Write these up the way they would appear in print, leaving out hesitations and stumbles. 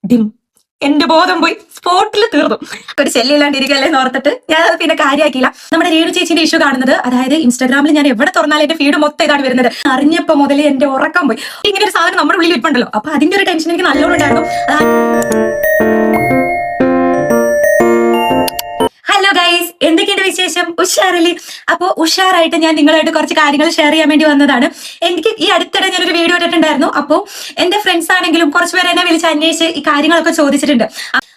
Dim എന്റെ ബോധം പോയി സ്പോട്ടിൽ തീർന്നു. ഒരു ശല്യമില്ലാണ്ടിരിക്കല്ലേ എന്ന് ഓർത്തിട്ട് ഞാൻ അത് പിന്നെ കാര്യമാക്കിയില്ല. നമ്മുടെ രേണു ചേച്ചിന്റെ ഇഷ്യൂ കാണുന്നത്, അതായത് ഇൻസ്റ്റാഗ്രാമിൽ ഞാൻ എവിടെ തുറന്നാലും എന്റെ ഫീഡ് മൊത്തം ഇതാണ് വരുന്നത്. അറിഞ്ഞപ്പോ മുതലേ എന്റെ ഉറക്കം പോയി. ഇങ്ങനെ ഒരു സാധനം നമ്മുടെ ഉള്ളിൽ ഇരിപ്പുണ്ടല്ലോ, അപ്പൊ അതിന്റെ ഒരു ടെൻഷൻ എനിക്ക് നല്ലോണം ഉണ്ടായിരുന്നു. ഹലോ ഗൈസ്, എന്തൊക്കെയുണ്ട് വിശേഷം? ഉഷാറല്ലേ? അപ്പൊ ഉഷാറായിട്ട് ഞാൻ നിങ്ങളായിട്ട് കുറച്ച് കാര്യങ്ങൾ ഷെയർ ചെയ്യാൻ വേണ്ടി വന്നതാണ്. എനിക്ക് ഈ അടുത്തിടെ ഞാനൊരു വീഡിയോ ഇട്ടിട്ടുണ്ടായിരുന്നു. അപ്പോൾ എന്റെ ഫ്രണ്ട്സ് ആണെങ്കിലും കുറച്ച് പേര് എന്നെ വിളിച്ച് അന്വേഷിച്ച് ഈ കാര്യങ്ങളൊക്കെ ചോദിച്ചിട്ടുണ്ട്.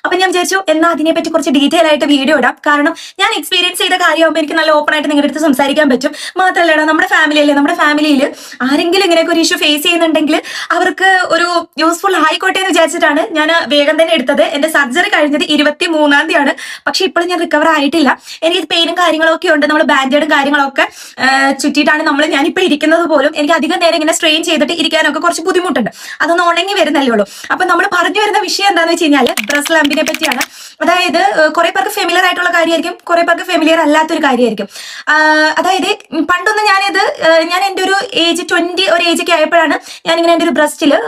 അപ്പൊ ഞാൻ വിചാരിച്ചു എന്നാൽ അതിനെപ്പറ്റി കുറച്ച് ഡീറ്റെയിൽ ആയിട്ട് വീഡിയോ ഇടാം. കാരണം ഞാൻ എക്സ്പീരിയൻസ് ചെയ്ത കാര്യമാകുമ്പോൾ എനിക്ക് നല്ല ഓപ്പൺ ആയിട്ട് നിങ്ങളുടെ അടുത്ത് സംസാരിക്കാൻ പറ്റും. മാത്രമല്ല നമ്മുടെ ഫാമിലിയല്ലേ, നമ്മുടെ ഫാമിലിയിൽ ആരെങ്കിലും ഇങ്ങനെയൊക്കെ ഒരു ഇഷ്യൂ ഫേസ് ചെയ്യുന്നുണ്ടെങ്കിൽ അവർക്ക് ഒരു യൂസ്ഫുൾ ആയിക്കോട്ടെ എന്ന് വിചാരിച്ചിട്ടാണ് ഞാൻ വേഗം തന്നെ എടുത്തത്. എന്റെ സർജറി കഴിഞ്ഞത് 23-ാം തീയതിയാണ്. പക്ഷെ ഇപ്പോഴും ഞാൻ റിക്കവർ ആയിട്ടില്ല. എനിക്ക് പെയിനും കാര്യങ്ങളൊക്കെ ഉണ്ട്. നമ്മൾ ബാൻഡേഡും കാര്യങ്ങളൊക്കെ ചുറ്റിയിട്ടാണ് ഞാനിപ്പോൾ ഇരിക്കുന്നത് പോലും. എനിക്ക് അധികം നേരം ഇങ്ങനെ സ്ട്രെയിൻ ചെയ്തിട്ട് ഇരിക്കാനൊക്കെ കുറച്ച് ബുദ്ധിമുട്ടുണ്ട്. അതൊന്ന് ഉണങ്ങി വരുന്നല്ലേ ഉള്ളൂ. അപ്പൊ നമ്മൾ പറഞ്ഞു വരുന്ന വിഷയം എന്താണെന്ന് വെച്ച് കഴിഞ്ഞാൽ ബ്രസ്റ്റ് ലംപിനെ പറ്റിയാണ്. അതായത് കുറെ പേർക്ക് ഫെമിലിയർ ആയിട്ടുള്ള കാര്യമായിരിക്കും, കുറെ പേർക്ക് ഫെമിലിയർ അല്ലാത്തൊരു കാര്യമായിരിക്കും. അതായത് പണ്ടൊന്നും ഞാൻ എൻ്റെ ഒരു ഏജ് 20 ഒരു ഏജൊക്കെ ആയപ്പോഴാണ് ഞാനിങ്ങനെ എൻ്റെ ഒരു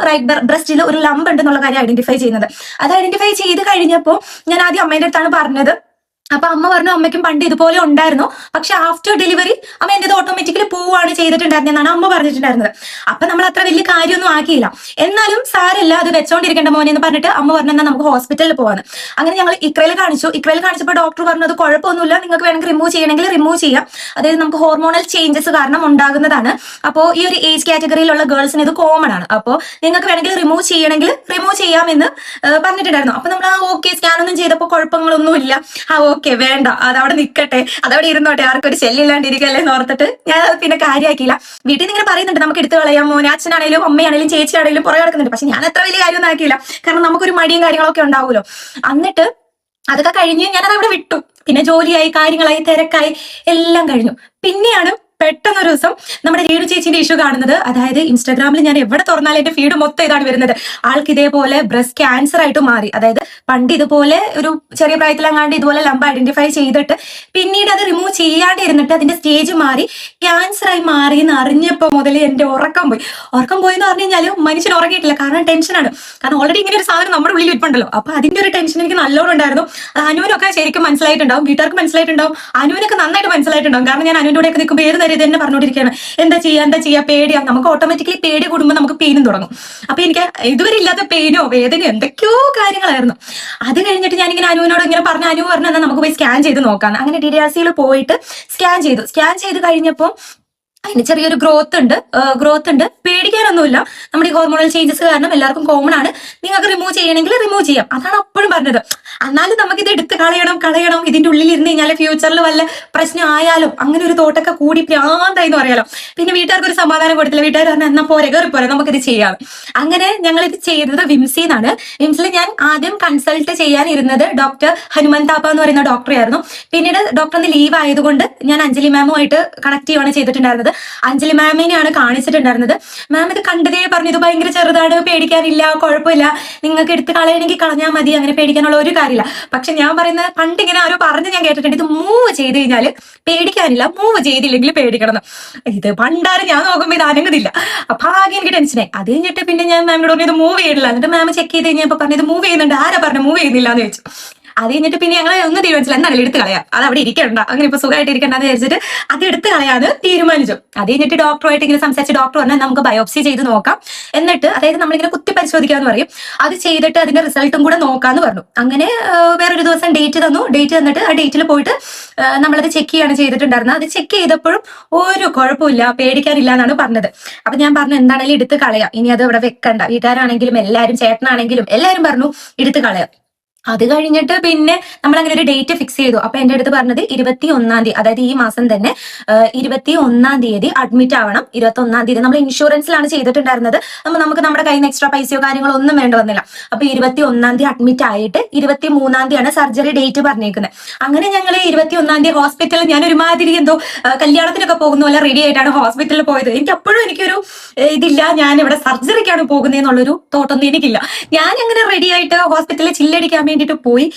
റൈറ്റ് ബ്രസ്റ്റിൽ ഒരു ലംബ് ഉണ്ടെന്നുള്ള കാര്യം ഐഡന്റിഫൈ ചെയ്യുന്നത്. അത് ഐഡന്റിഫൈ ചെയ്ത് കഴിഞ്ഞപ്പോൾ ഞാൻ ആദ്യം അമ്മേൻ്റെ അടുത്താണ് പറഞ്ഞത്. അപ്പൊ അമ്മ പറഞ്ഞു അമ്മയ്ക്കും പണ്ട് ഇതുപോലെ ഉണ്ടായിരുന്നു, പക്ഷെ ആഫ്റ്റർ ഡെലിവറി അമ്മ എൻ്റെ ഓട്ടോമാറ്റിക്കലി പോവുകയാണ് ചെയ്തിട്ടുണ്ടായിരുന്നെന്നാണ് അമ്മ പറഞ്ഞിട്ടുണ്ടായിരുന്നത്. അപ്പൊ നമ്മൾ അത്ര വലിയ കാര്യമൊന്നും ആക്കിയില്ല. എന്നാലും സാരല്ല, അത് വെച്ചോണ്ടിരിക്കേണ്ട മോനെ എന്ന് പറഞ്ഞിട്ട് അമ്മ പറഞ്ഞാൽ നമുക്ക് ഹോസ്പിറ്റലിൽ പോകാന്ന്. അങ്ങനെ ഞങ്ങൾ ഇക്രയിൽ കാണിച്ചപ്പോൾ ഡോക്ടർ പറഞ്ഞത് കുഴപ്പമൊന്നുമില്ല, നിങ്ങൾക്ക് വേണമെങ്കിൽ റിമൂവ് ചെയ്യണമെങ്കിൽ റിമൂവ് ചെയ്യാം. അതായത് നമുക്ക് ഹോർമോണൽ ചേഞ്ചസ് കാരണം ഉണ്ടാകുന്നതാണ്. അപ്പോൾ ഈ ഒരു ഏജ് കാറ്റഗറിയിലുള്ള ഗേൾസിന് ഇത് കോമൺ ആണ്. അപ്പോൾ നിങ്ങൾക്ക് വേണമെങ്കിൽ റിമൂവ് ചെയ്യണമെങ്കിൽ റിമൂവ് ചെയ്യാമെന്ന് പറഞ്ഞിട്ടുണ്ടായിരുന്നു. അപ്പൊ നമ്മൾ ഓക്കെ സ്കാൻ ഒന്നും ചെയ്തപ്പോൾ കുഴപ്പങ്ങളൊന്നുമില്ല. ഓക്കെ വേണ്ട, അതവിടെ നിൽക്കട്ടെ, അതവിടെ ഇരുന്നോട്ടെ, ആർക്കൊരു ശല്യമില്ലാണ്ടിരിക്കല്ലേ എന്ന് ഓർത്തിട്ട് ഞാൻ അത് പിന്നെ കാര്യമാക്കിയില്ല. വീട്ടിൽ നിന്ന് ഇങ്ങനെ പറയുന്നുണ്ട് നമുക്ക് എടുത്തു കളയാം, മോനെ അച്ഛനാണെങ്കിലും അമ്മയാണെങ്കിലും ചേച്ചിയാണെങ്കിലും പുറകെ കിടക്കുന്നുണ്ട്. പക്ഷെ ഞാൻ അത്ര വലിയ കാര്യമൊന്നും ആക്കിയില്ല. കാരണം നമുക്കൊരു മടിയും കാര്യങ്ങളൊക്കെ ഉണ്ടാവുമല്ലോ. എന്നിട്ട് അതൊക്കെ കഴിഞ്ഞ് ഞാനത് അവിടെ വിട്ടു. പിന്നെ ജോലിയായി, കാര്യങ്ങളായി, തിരക്കായി, എല്ലാം കഴിഞ്ഞു. പിന്നെയാണ് പെട്ടെന്നൊരു ദിവസം നമ്മുടെ രേണു ചേച്ചിന്റെ ഇഷ്യൂ കാണുന്നത്. അതായത് ഇൻസ്റ്റാഗ്രാമിൽ ഞാൻ എവിടെ തുറന്നാലും എന്റെ ഫീഡ് മൊത്തം ഇതാണ് വരുന്നത്. ആൾക്ക് ഇതേപോലെ ബ്രസ്റ്റ് ക്യാൻസർ ആയിട്ട് മാറി. അതായത് പണ്ട് ഇതുപോലെ ഒരു ചെറിയ പ്രായത്തിലങ്ങാണ്ട് ഇതുപോലെ ലംബ് ഐഡന്റിഫൈ ചെയ്തിട്ട് പിന്നീട് അത് റിമൂവ് ചെയ്യാണ്ട് ഇരുന്നിട്ട് അതിന്റെ സ്റ്റേജ് മാറി ക്യാൻസർ ആയി മാറി എന്ന് അറിഞ്ഞപ്പോ മുതൽ എന്റെ ഉറക്കം പോയി എന്ന് പറഞ്ഞു കഴിഞ്ഞാൽ മനുഷ്യൻ ഉറങ്ങിയിട്ടില്ല. കാരണം ടെൻഷനാണ്. കാരണം ഓൾറെഡി ഇങ്ങനെ ഒരു സാധനം നമ്മുടെ ഉള്ളിൽ ഇരിപ്പുണ്ടല്ലോ. അപ്പൊ അതിന്റെ ഒരു ടെൻഷൻ എനിക്ക് നല്ലോണം ഉണ്ടായിരുന്നു. അനുവിനൊക്കെ ശരിക്കും മനസ്സിലായിട്ടുണ്ടാവും, വീട്ടുകാർക്ക് മനസ്സിലായിട്ടുണ്ടാവും, അനുവിനൊക്കെ നന്നായിട്ട് മനസ്സിലായിട്ടുണ്ടാവും. കാരണം ഞാൻ അനുവിന്റെ കൂടെയൊക്കെ നിൽക്കുമ്പോൾ ഏത് ഇത് തന്നെ പറഞ്ഞുകൊണ്ടിരിക്കുകയാണ്, എന്താ ചെയ്യാ പേടിയാ. നമുക്ക് ഓട്ടോമാറ്റിക്കലി പേടി കൂടുമ്പോൾ നമുക്ക് പെയിനും തുടങ്ങും. അപ്പൊ എനിക്ക് ഇതുവരെ ഇല്ലാത്ത പെയിനോ വേദനയോ എന്തൊക്കെയോ കാര്യങ്ങളായിരുന്നു. അത് കഴിഞ്ഞിട്ട് ഞാനിങ്ങനെ അനുവിനോട് ഇങ്ങനെ പറഞ്ഞു, അനു പറഞ്ഞു എന്നാൽ നമുക്ക് പോയി സ്കാൻ ചെയ്ത് നോക്കാം. അങ്ങനെ DDRCയിൽ പോയിട്ട് സ്കാൻ ചെയ്ത് കഴിഞ്ഞപ്പോൾ അതിന് ചെറിയൊരു ഗ്രോത്ത് ഉണ്ട്. പേടിക്കാനൊന്നുമില്ല. നമ്മുടെ ഈ ഹോർമോണൽ ചേഞ്ചസ് കാരണം എല്ലാവർക്കും കോമൺ ആണ്. നിങ്ങൾക്ക് റിമൂവ് ചെയ്യണമെങ്കിൽ റിമൂവ് ചെയ്യാം. അതാണ് അപ്പോഴും പറഞ്ഞത്. എന്നാലും നമുക്കിത് എടുത്ത് കളയണം, ഇതിന്റെ ഉള്ളിൽ ഇരുന്ന് കഴിഞ്ഞാൽ ഫ്യൂച്ചറിൽ വല്ല പ്രശ്നം ആയാലും അങ്ങനെ ഒരു തോട്ടൊക്കെ കൂടി പ്രാന്തായി എന്ന് പറയാലോ. പിന്നെ വീട്ടുകാർക്ക് ഒരു സമാധാനം കൊടുത്തില്ല. വീട്ടുകാർ പറഞ്ഞാൽ എന്നാ കയറിപ്പോരെ നമുക്കിത് ചെയ്യാം. അങ്ങനെ ഞങ്ങൾ ഇത് ചെയ്തത് വിംസിന്നാണ്. വിംസിൽ ഞാൻ ആദ്യം കൺസൾട്ട് ചെയ്യാനിരുന്നത് ഡോക്ടർ ഹനുമൻ താപ്പ എന്ന് പറയുന്ന ഡോക്ടറായിരുന്നു. പിന്നീട് ഡോക്ടറിന് ലീവ് ആയതുകൊണ്ട് ഞാൻ അഞ്ജലി മാമുമായിട്ട് കണക്ട് ചെയ്യുകയാണ് ചെയ്തിട്ടുണ്ടായിരുന്നത്. അഞ്ജലി മാമിനെയാണ് കാണിച്ചിട്ടുണ്ടായിരുന്നത്. മാം ഇത് കണ്ടതേ പറഞ്ഞു, ഇത് ഭയങ്കര ചെറുതാണ്, പേടിക്കാനില്ല, കുഴപ്പമില്ല, നിങ്ങൾക്ക് എടുത്ത് കളയണമെങ്കിൽ കളഞ്ഞാൽ മതി, അങ്ങനെ പേടിക്കാനുള്ള ഒരു കാര്യമില്ല. പക്ഷെ ഞാൻ പറയുന്നത് പണ്ട് ഇങ്ങനെ ആരോ പറഞ്ഞ് ഞാൻ കേട്ടിട്ടുണ്ട്, ഇത് മൂവ് ചെയ്ത് കഴിഞ്ഞാൽ പേടിക്കാനില്ല, മൂവ് ചെയ്തില്ലെങ്കിൽ പേടിക്കണം. ഇത് പണ്ടാരും ഞാൻ നോക്കുമ്പോൾ ഇത് അനങ്ങുന്നില്ല. അപ്പൊ ആകെ എനിക്ക് ടെൻഷനായി. അത് കഴിഞ്ഞിട്ട് പിന്നെ ഞാൻ മാമിനോട് പറഞ്ഞു ഇത് മൂവ് ചെയ്യണില്ല. എന്നിട്ട് മാം ചെക്ക് ചെയ്ത് കഴിഞ്ഞപ്പോൾ പറഞ്ഞു ഇത് മൂവ് ചെയ്യുന്നുണ്ട്. ആരാ പറഞ്ഞു മൂവ് ചെയ്യുന്നില്ല എന്ന് ചോദിച്ചു. അത് കഴിഞ്ഞിട്ട് പിന്നെ ഞങ്ങൾ ഒന്നും തീരുമാനിച്ചില്ല, എന്തായാലും എടുത്ത് കളയാം, അത് അവിടെ ഇരിക്കണ്ട, അങ്ങനെ ഇപ്പൊ സുഖമായിട്ട് ഇരിക്കണ്ടെന്ന് വിചാരിച്ചിട്ട് അത് എടുത്ത് കളയാന്ന് തീരുമാനിച്ചു. അത് കഴിഞ്ഞിട്ട് ഡോക്ടറുമായിട്ട് ഇങ്ങനെ സംസാരിച്ച് ഡോക്ടർ പറഞ്ഞാൽ നമുക്ക് ബയോപ്സി ചെയ്ത് നോക്കാം, എന്നിട്ട് അതായത് നമ്മളിങ്ങനെ കുത്തി പരിശോധിക്കാന്ന് പറയും, അത് ചെയ്തിട്ട് അതിന്റെ റിസൾട്ടും കൂടെ നോക്കാന്ന് പറഞ്ഞു. അങ്ങനെ വേറൊരു ദിവസം ഡേറ്റ് തന്നിട്ട് ആ ഡേറ്റിൽ പോയിട്ട് നമ്മളത് ചെക്ക് ചെയ്യാണ് ചെയ്തിട്ടുണ്ടായിരുന്നത്. അത് ചെക്ക് ചെയ്തപ്പോഴും ഒരു കുഴപ്പമില്ല, പേടിക്കാനില്ല എന്നാണ് പറഞ്ഞത്. അപ്പൊ ഞാൻ പറഞ്ഞു എന്താണെങ്കിലും എടുത്ത് കളയാം, ഇനി അത് ഇവിടെ വെക്കണ്ട. വീട്ടുകാരാണെങ്കിലും എല്ലാവരും, ചേട്ടനാണെങ്കിലും എല്ലാവരും പറഞ്ഞു എടുത്ത് കളയാം. അത് കഴിഞ്ഞിട്ട് പിന്നെ നമ്മൾ അങ്ങനെ ഒരു ഡേറ്റ് ഫിക്സ് ചെയ്തു. അപ്പൊ എന്റെ അടുത്ത് പറഞ്ഞത് 21-ാം തീയതി, അതായത് ഈ മാസം തന്നെ 21-ാം തീയതി അഡ്മിറ്റ് ആവണം. 21-ാം തീയതി നമ്മൾ ഇൻഷുറൻസിലാണ് ചെയ്തിട്ടുണ്ടായിരുന്നത്. നമുക്ക് നമ്മുടെ കയ്യിൽ നിന്ന് എക്സ്ട്രാ പൈസയോ കാര്യങ്ങളോ ഒന്നും വേണ്ട വന്നില്ല. അപ്പൊ 21-ാം തീയതി അഡ്മിറ്റ് ആയിട്ട് 23-ാം തീയതിയാണ് സർജറി ഡേറ്റ് പറഞ്ഞേക്കുന്നത്. അങ്ങനെ ഞങ്ങൾ 21-ാം തീയതി ഹോസ്പിറ്റലിൽ, ഞാൻ ഒരുമാതിരി എന്തോ കല്യാണത്തിനൊക്കെ പോകുന്ന പോലെ റെഡി ആയിട്ടാണ് ഹോസ്പിറ്റലിൽ പോയത്. എനിക്ക് അപ്പോഴും എനിക്കൊരു ഇതില്ല, ഞാൻ ഇവിടെ സർജറിക്കാണ് പോകുന്നത് എന്നുള്ളൊരു തോട്ടൊന്നും എനിക്കില്ല. ഞാൻ അങ്ങനെ റെഡി ആയിട്ട് ഹോസ്പിറ്റലിൽ ചില്ലടിക്കാൻ വേണ്ടിയിട്ട്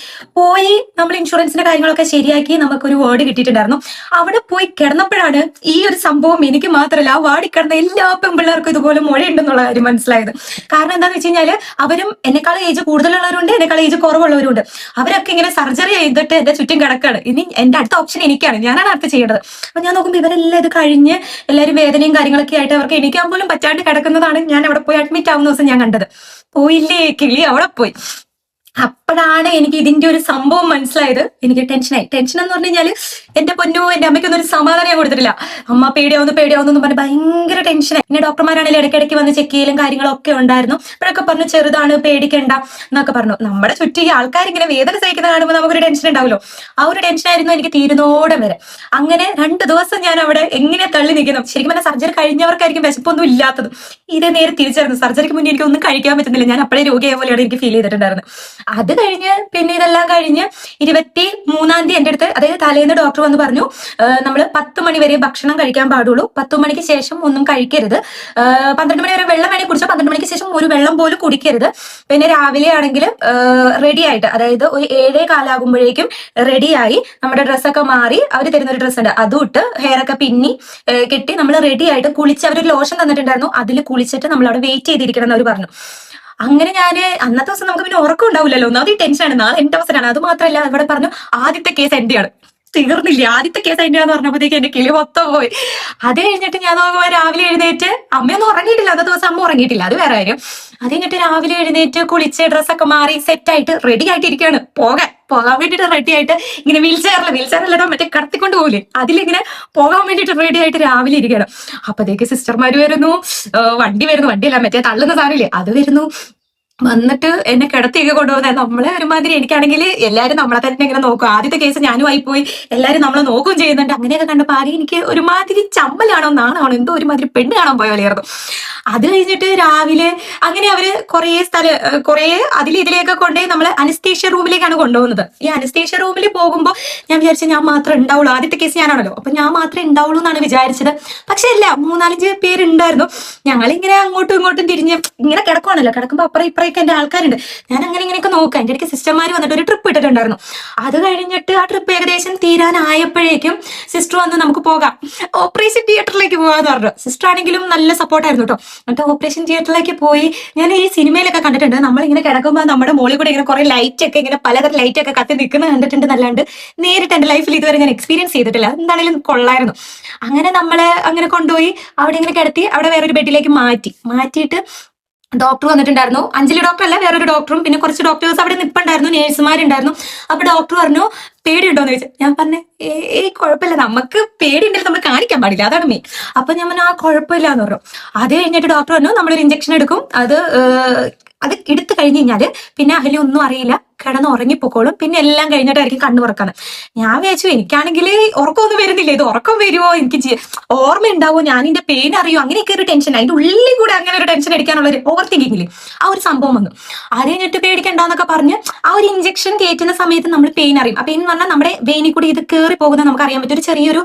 പോയി നമ്മൾ ഇൻഷുറൻസിന്റെ കാര്യങ്ങളൊക്കെ ശരിയാക്കി നമുക്കൊരു വേർഡ് കിട്ടിയിട്ടുണ്ടായിരുന്നു. അവിടെ പോയി കിടന്നപ്പോഴാണ് ഈ ഒരു സംഭവം എനിക്ക് മാത്രമല്ല ആ വാർഡിൽ കിടന്ന എല്ലാ പെൺപിള്ളേർക്കും ഇതുപോലെ മുഴയുണ്ടെന്നുള്ള കാര്യം മനസ്സിലായത്. കാരണം എന്താന്ന് വെച്ച് കഴിഞ്ഞാല് അവരും എന്നെക്കാൾ ഏജ് കൂടുതലുള്ളവരുണ്ട്, എന്നെക്കാൾ ഏജ് കുറവുള്ളവരുണ്ട്. അവരൊക്കെ ഇങ്ങനെ സർജറി ചെയ്തിട്ട് എന്റെ ചുറ്റും കിടക്കാണ്. ഇനി എന്റെ അടുത്ത ഓപ്ഷൻ എനിക്കാണ്, ഞാനാണ് അടുത്ത് ചെയ്യേണ്ടത്. അപ്പൊ ഞാൻ നോക്കുമ്പോൾ ഇവരെല്ലാം ഇത് കഴിഞ്ഞ് എല്ലാവരും വേദനയും കാര്യങ്ങളൊക്കെ ആയിട്ട് അവർക്ക് എണീക്കാൻ പോലും പറ്റാണ്ട് കിടക്കുന്നതാണ് ഞാൻ അവിടെ പോയി അഡ്മിറ്റ് ആവുന്ന ദിവസം ഞാൻ കണ്ടത്. പോയില്ലേ കിളി അവിടെ പോയി. അപ്പോഴാണ് എനിക്ക് ഇതിന്റെ ഒരു സംഭവം മനസ്സിലായത്. എനിക്ക് ടെൻഷൻ എന്ന് പറഞ്ഞു കഴിഞ്ഞാല് എന്റെ പൊന്നോ എന്റെ അമ്മയ്ക്കൊന്നും ഒരു സമാധാനം ഞാൻ കൊടുത്തിട്ടില്ല. അമ്മ പേടിയാവുന്നു പറഞ്ഞ് ഭയങ്കര ടെൻഷനായി. പിന്നെ ഡോക്ടർമാരാണെങ്കിലും ഇടയ്ക്കിടയ്ക്ക് വന്ന് ചെക്ക് ചെയ്യലും കാര്യങ്ങളൊക്കെ ഉണ്ടായിരുന്നു. അപ്പോഴൊക്കെ പറഞ്ഞു ചെറുതാണ് പേടിക്കണ്ട എന്നൊക്കെ പറഞ്ഞു. നമ്മുടെ ചുറ്റും ഈ ആൾക്കാർ ഇങ്ങനെ വേദന സഹിക്കുന്ന കാണുമ്പോൾ നമുക്കൊരു ടെൻഷൻ ഉണ്ടാവുമല്ലോ. ആ ഒരു ടെൻഷനായിരുന്നു എനിക്ക് തീരുന്നോടെ വരെ. അങ്ങനെ 2 ദിവസം ഞാൻ അവിടെ എങ്ങനെ തള്ളി നിൽക്കുന്നു. ശരിക്കും പറഞ്ഞാൽ സർജറി കഴിഞ്ഞവർക്കായിരിക്കും വിശപ്പൊന്നും ഇല്ലാത്തത്. ഇതേ നേരെ തിരിച്ചായിരുന്നു. സർജറിക്ക് മുന്നേ എനിക്ക് ഒന്നും കഴിക്കാൻ പറ്റുന്നില്ല. ഞാൻ അപ്പോഴേ രോഗിയായ പോലെയാണ് എനിക്ക് ഫീൽ ചെയ്തിട്ടുണ്ടായിരുന്നത്. അത് കഴിഞ്ഞ് പിന്നെ ഇതെല്ലാം കഴിഞ്ഞ് 23-ാം തീയതി എന്റെ അടുത്ത്, അതായത് തലേന്ന് ഡോക്ടർ വന്ന് പറഞ്ഞു നമ്മൾ 10 മണി വരെ ഭക്ഷണം കഴിക്കാൻ പാടുള്ളൂ, 10 മണിക്ക് ശേഷം ഒന്നും കഴിക്കരുത്, 12 മണി വരെ വെള്ളം വേണമെങ്കിൽ കുടിച്ചാൽ 12 മണിക്ക് ശേഷം ഒരു വെള്ളം പോലും കുടിക്കരുത്. പിന്നെ രാവിലെ ആണെങ്കിൽ റെഡി ആയിട്ട്, അതായത് ഒരു 7:15 ആകുമ്പോഴേക്കും റെഡിയായി നമ്മുടെ ഡ്രസ്സൊക്കെ മാറി അവർ തരുന്നൊരു ഡ്രസ്സ് ഉണ്ട് അതും ഇട്ട് ഹെയർ ഒക്കെ പിന്നി കെട്ടി നമ്മൾ റെഡി ആയിട്ട് കുളിച്ച് അവരൊരു ലോഷൻ തന്നിട്ടുണ്ടായിരുന്നു, അതിൽ കുളിച്ചിട്ട് നമ്മൾ അവിടെ വെയിറ്റ് ചെയ്തിരിക്കണം എന്ന് അവർ പറഞ്ഞു. അങ്ങനെ ഞാന് അന്നത്തെ ദിവസം നമുക്ക് പിന്നെ ഉറക്കം ഉണ്ടാവില്ലല്ലോ, ഒന്നാമത് ഈ ടെൻഷനാണ്, നാളെ എന്റെ അവസരമാണ്. അത് മാത്രമല്ല ഇവിടെ പറഞ്ഞു ആദ്യത്തെ കേസ് എന്റെയാണ്. തീർന്നില്ല, ആദ്യത്തെ കേസ് അതിന്റെയാന്ന് പറഞ്ഞപ്പോഴത്തേക്ക് എന്റെ കിളി മൊത്തം പോയി. അത് കഴിഞ്ഞിട്ട് ഞാൻ നോക്കുമ്പോൾ രാവിലെ എഴുന്നേറ്റ്, അമ്മയൊന്നും ഉറങ്ങിയിട്ടില്ല അന്നത്തെ ദിവസം, അമ്മ ഉറങ്ങിയിട്ടില്ല, അത് വേറെ കാര്യം. അത് കഴിഞ്ഞിട്ട് രാവിലെ എഴുന്നേറ്റ് കുളിച്ച് ഡ്രസ്സൊക്കെ മാറി സെറ്റായിട്ട് റെഡി ആയിട്ടിരിക്കുകയാണ് പോകാൻ വേണ്ടിട്ട് റെഡി ആയിട്ട് ഇങ്ങനെ വീൽ ചെയറിലോ മറ്റേ കടത്തിക്കൊണ്ട് പോകില്ലേ, അതിലിങ്ങനെ പോകാൻ വേണ്ടിട്ട് റെഡി ആയിട്ട് രാവിലെ ഇരിക്കുകയാണ്. അപ്പത്തേക്ക് സിസ്റ്റർമാര് വരുന്നു, വണ്ടിയല്ല മറ്റേ തള്ളുന്ന സാധനമില്ലേ അത് വരുന്നു. വന്നിട്ട് എന്നെ കിടത്തിയൊക്കെ കൊണ്ടുപോകുന്നത് നമ്മളെ ഒരുമാതിരി. എനിക്കാണെങ്കിൽ എല്ലാവരും നമ്മളെ തന്നെ ഇങ്ങനെ നോക്കും. ആദ്യത്തെ കേസ് ഞാനും ആയിപ്പോയി, എല്ലാവരും നമ്മളെ നോക്കുകയും ചെയ്യുന്നുണ്ട്. അങ്ങനെയൊക്കെ കണ്ടപ്പോൾ ആകെ എനിക്ക് ഒരുമാതിരി ചമ്മലാണോ നാണാണോ എന്തോ ഒരുമാതിരി പെണ്ണ് കാണാൻ പോയ പോലെയായിരുന്നു. അത് കഴിഞ്ഞിട്ട് രാവിലെ അങ്ങനെ അവര് കുറേ ഇതിലേക്ക് കൊണ്ടേ നമ്മളെ അനസ്തേഷ്യ റൂമിലേക്കാണ് കൊണ്ടുപോകുന്നത്. ഈ അനസ്തേഷ്യ റൂമിൽ പോകുമ്പോൾ ഞാൻ വിചാരിച്ചു ഞാൻ മാത്രമേ ഉണ്ടാവുള്ളൂ, ആദ്യത്തെ കേസ് ഞാനാണല്ലോ, അപ്പൊ ഞാൻ മാത്രമേ ഉണ്ടാവുള്ളൂ എന്നാണ് വിചാരിച്ചത്. പക്ഷെ അല്ല, 3-4 പേരുണ്ടായിരുന്നു. ഞങ്ങളിങ്ങനെ അങ്ങോട്ടും ഇങ്ങോട്ടും തിരിഞ്ഞ് ഇങ്ങനെ കിടക്കുവാണല്ലോ, കിടക്കുമ്പോൾ അപ്പുറം ഇപ്പുറമൊക്കെ എന്റെ ആൾക്കാരുണ്ട്. ഞാൻ ഇങ്ങനെയൊക്കെ നോക്കാം. എന്റെ ഇടയ്ക്ക് സിസ്റ്റർമാർ വന്നിട്ട് ഒരു ട്രിപ്പ് ഇട്ടിട്ടുണ്ടായിരുന്നു. അത് കഴിഞ്ഞിട്ട് ആ ട്രിപ്പ് ഏകദേശം തീരാനായപ്പോഴേക്കും സിസ്റ്റർ വന്ന് നമുക്ക് പോകാം, ഓപ്പറേഷൻ തിയേറ്ററിലേക്ക് പോകാന്ന് പറഞ്ഞു. സിസ്റ്റർ ആണെങ്കിലും നല്ല സപ്പോർട്ടായിരുന്നു കേട്ടോ. എന്നിട്ട് ഓപ്പറേഷൻ തിയേറ്ററിലേക്ക് പോയി. ഞാൻ ഈ സിനിമയിലൊക്കെ കണ്ടിട്ടുണ്ട്, നമ്മളിങ്ങനെ കിടക്കുമ്പോൾ നമ്മുടെ മോളിൽ കൂടെ ഇങ്ങനെ കുറെ ലൈറ്റ് ഒക്കെ ഇങ്ങനെ പലതരം ലൈറ്റ് ഒക്കെ കത്തി നിൽക്കുന്നത് കണ്ടിട്ടുണ്ട്. നല്ലാണ്ട് നേരിട്ട് എന്റെ ലൈഫിൽ ഇതുവരെ ഞാൻ എക്സ്പീരിയൻസ് ചെയ്തിട്ടില്ല. എന്താണെങ്കിലും കൊള്ളായിരുന്നു. അങ്ങനെ നമ്മളെ അങ്ങനെ കൊണ്ടുപോയി അവിടെ ഇങ്ങനെ കിടത്തി അവിടെ വേറൊരു ബെഡിലേക്ക് മാറ്റിയിട്ട് ഡോക്ടർ വന്നിട്ടുണ്ടായിരുന്നു. അഞ്ജലി ഡോക്ടർ അല്ല, വേറൊരു ഡോക്ടറും പിന്നെ കുറച്ച് ഡോക്ടേഴ്സ് അവിടെ നിൽപ്പുണ്ടായിരുന്നു, നേഴ്സുമാരുണ്ടായിരുന്നു. അപ്പൊ ഡോക്ടർ പറഞ്ഞു പേടിയുണ്ടോന്ന് ചോദിച്ചു. ഞാൻ പറഞ്ഞു കുഴപ്പമില്ല, നമുക്ക് പേടിയുണ്ടെങ്കിൽ നമ്മൾ കാണിക്കാൻ പാടില്ല, അതാണ് മെയിൻ. അപ്പൊ ഞാൻ പറഞ്ഞു കുഴപ്പമില്ല എന്ന് പറഞ്ഞു. അത് കഴിഞ്ഞിട്ട് ഡോക്ടർ പറഞ്ഞു നമ്മളൊരു ഇഞ്ചക്ഷൻ എടുക്കും, അത് എടുത്തു കഴിഞ്ഞ് കഴിഞ്ഞാല് പിന്നെ അഹലി ഒന്നും അറിയില്ല, കിടന്ന് ഉറങ്ങിപ്പോക്കോളും, പിന്നെ എല്ലാം കഴിഞ്ഞിട്ടായിരിക്കും കണ്ണു തുറക്കാന്ന്. ഞാൻ വിചാരിച്ചു എനിക്കാണെങ്കിൽ ഉറക്കമൊന്നും വരുന്നില്ല, ഇത് ഉറക്കം വരുമോ, എനിക്ക് ഓർമ്മ ഉണ്ടാവോ, ഞാൻ ഇതിന്റെ പെയിൻ അറിയോ, അങ്ങനെയൊക്കെ ഒരു ടെൻഷൻ. അതിന്റെ ഉള്ളിൽ കൂടെ അങ്ങനെ ഒരു ടെൻഷൻ അടിക്കാനുള്ള ഒരു ഓവർ തിങ്കിങ്ങില് ആ ഒരു സംഭവം വന്നു. അത് കഴിഞ്ഞിട്ട് പേടിക്കണ്ടെന്നൊക്കെ പറഞ്ഞ് ആ ഒരു ഇഞ്ചക്ഷൻ കയറ്റുന്ന സമയത്ത് നമ്മൾ പെയിൻ അറിയും. ആ പെയിൻ എന്ന് പറഞ്ഞാൽ നമ്മുടെ വെയിനിൽ കൂടി ഇത് കയറി പോകുന്നത് നമുക്ക് അറിയാൻ പറ്റും. ഒരു ചെറിയൊരു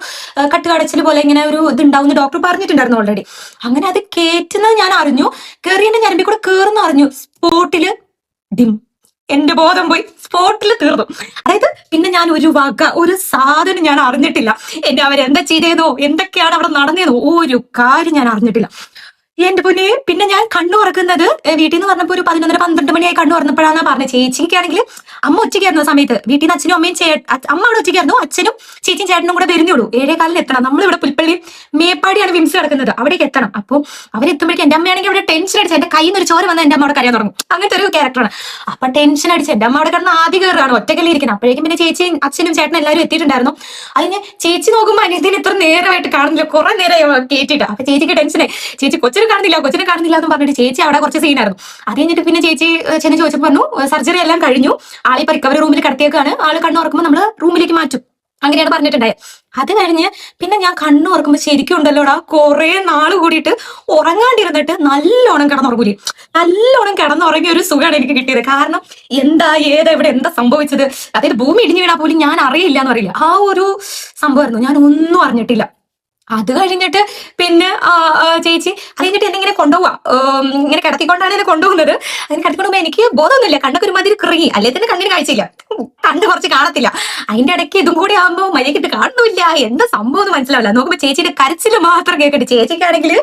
കട്ടുകടച്ചിൽ പോലെ ഇങ്ങനെ ഒരു ഇതുണ്ടാവുന്ന ഡോക്ടർ പറഞ്ഞിട്ടുണ്ടായിരുന്നു ഓൾറെഡി. അങ്ങനെ അത് കയറ്റുന്നത് ഞാൻ അറിഞ്ഞു, കയറിയതിന്റെ ഞരമ്പിൽ കൂടെ കയറുന്ന അറിഞ്ഞു. സ്പോട്ടില് എന്റെ ബോധം പോയി, സ്പോട്ടിൽ തീർന്നു. അതായത് പിന്നെ ഞാൻ ഒരു സാധനം ഞാൻ അറിഞ്ഞിട്ടില്ല. അവരെന്താ ചെയ്തേന്നോ എന്തൊക്കെയാണ് അവിടെ നടന്നേന്നോ ഒരു കാര്യം ഞാൻ അറിഞ്ഞിട്ടില്ല. എന്റെ പൊന്നെ, പിന്നെ ഞാൻ കണ്ണു തുറക്കുന്നത് വീട്ടിൽ നിന്ന് പറഞ്ഞപ്പോ ഒരു 11-12 മണിയായി കണ്ണു തുറന്നപ്പോഴാണ് പറഞ്ഞത്. ചേച്ചിക്കാണെങ്കിൽ അമ്മ ഒറ്റയ്ക്കായിരുന്ന സമയത്ത് വീട്ടിൽ നിന്ന് അച്ഛനും അമ്മയും അമ്മ അവിടെ ഒറ്റയ്ക്കായിരുന്നു, അച്ഛനും ചേച്ചിയും ചേട്ടനും കൂടെ വരുന്നുള്ളൂ. 7:15 എത്തണം. നമ്മളിവിടെ പുൽപ്പള്ളി മേപ്പാടിയാണ് വിംസ് കിടക്കുന്നത്, അവിടേക്ക് എത്തണം. അപ്പോൾ അവരെത്തുമ്പോഴേക്കും എന്റെ അമ്മയാണെങ്കിൽ അവിടെ ടെൻഷൻ അടിച്ച് എന്റെ കയ്യിൽ നിന്ന് ഒരു ചോര വന്ന് എന്റെ അമ്മ അവിടെ കരയാൻ തുടങ്ങും. അങ്ങനത്തെ ഒരു ക്യാരക്ടറാണ്. അപ്പൊ ടെൻഷൻ അടിച്ച് എന്റെ അമ്മ അവിടെ കിടന്ന് ആദ്യം കയറുകയാണ്, ഒറ്റക്കല്ലേ ഇരിക്കണം. അപ്പോഴേക്കും പിന്നെ ചേച്ചിയും അച്ഛനും ചേട്ടനും എല്ലാവരും എത്തിയിട്ടുണ്ടായിരുന്നു. അതിന് ചേച്ചി നോക്കുമ്പോൾ അനിയത്തിന് ഇത്ര നേരമായിട്ട് കാണുന്നില്ല, കുറെ നേരം കേട്ടിട്ട്. അപ്പൊ ചേച്ചിക്ക് ടെൻഷനായി. ചേച്ചി കൊച്ചിനെ കാണുന്നില്ല എന്ന് പറഞ്ഞിട്ട് ചേച്ചി അവിടെ കുറച്ച് സീനായിരുന്നു. അത് കഴിഞ്ഞിട്ട് പിന്നെ ചേച്ചി ചെന്ന് ചോദിച്ചപ്പോൾ പറഞ്ഞു സർജറി എല്ലാം കഴിഞ്ഞു, ആളിപ്പോ റിക്കവറി റൂമിൽ കിടത്തിയേക്കാണ്, ആള് കണ്ണു തുറക്കുമ്പോൾ നമ്മള് റൂമിലേക്ക് മാറ്റും, അങ്ങനെയാണ് പറഞ്ഞിട്ടുണ്ടായത്. അത് കഴിഞ്ഞ് പിന്നെ ഞാൻ കണ്ണു തുറക്കുമ്പോൾ ശരിക്കും ഉണ്ടല്ലോടാ, കുറെ നാള് കൂടിയിട്ട് ഉറങ്ങാണ്ടിരുന്നിട്ട് നല്ലോണം കിടന്നുറങ്ങിയ ഒരു സുഖമാണ് എനിക്ക് കിട്ടിയത്. കാരണം എവിടെ എന്താ സംഭവിച്ചത്, അതായത് ഭൂമി ഇടിഞ്ഞു വീണാൽ പോലും ഞാൻ അറിയില്ല എന്ന് പറയില്ല, ആ ഒരു സംഭവമായിരുന്നു. ഞാൻ ഒന്നും അറിഞ്ഞിട്ടില്ല. അത് കഴിഞ്ഞിട്ട് പിന്നെ ചേച്ചി അത് കഴിഞ്ഞിട്ട് എന്നെ ഇങ്ങനെ കൊണ്ടുപോവാ, ഇങ്ങനെ കിടത്തിക്കൊണ്ടാണ് എന്നെ കൊണ്ടുപോകുന്നത്. അതിന് കിടത്തിക്കൊണ്ടുപോകുമ്പോൾ എനിക്ക് ബോധമൊന്നുമില്ല, കണ്ണൊക്കെ ഒരുമാതിരി കൃങ്ങി, അല്ലെ തന്നെ കണ്ണിന് കാഴ്ചയില്ല, കണ്ണ് കുറച്ച് കാണത്തില്ല. അതിന്റെ ഇടയ്ക്ക് ഇതും കൂടി ആകുമ്പോൾ മര്യാദക്കിട്ട് കാണുന്നില്ല, എന്താ സംഭവം എന്ന് മനസ്സിലാവില്ല. നോക്കുമ്പോൾ ചേച്ചിയുടെ കരച്ചിൽ മാത്രം കേൾക്കട്ടെ. ചേച്ചിക്കാണെങ്കിൽ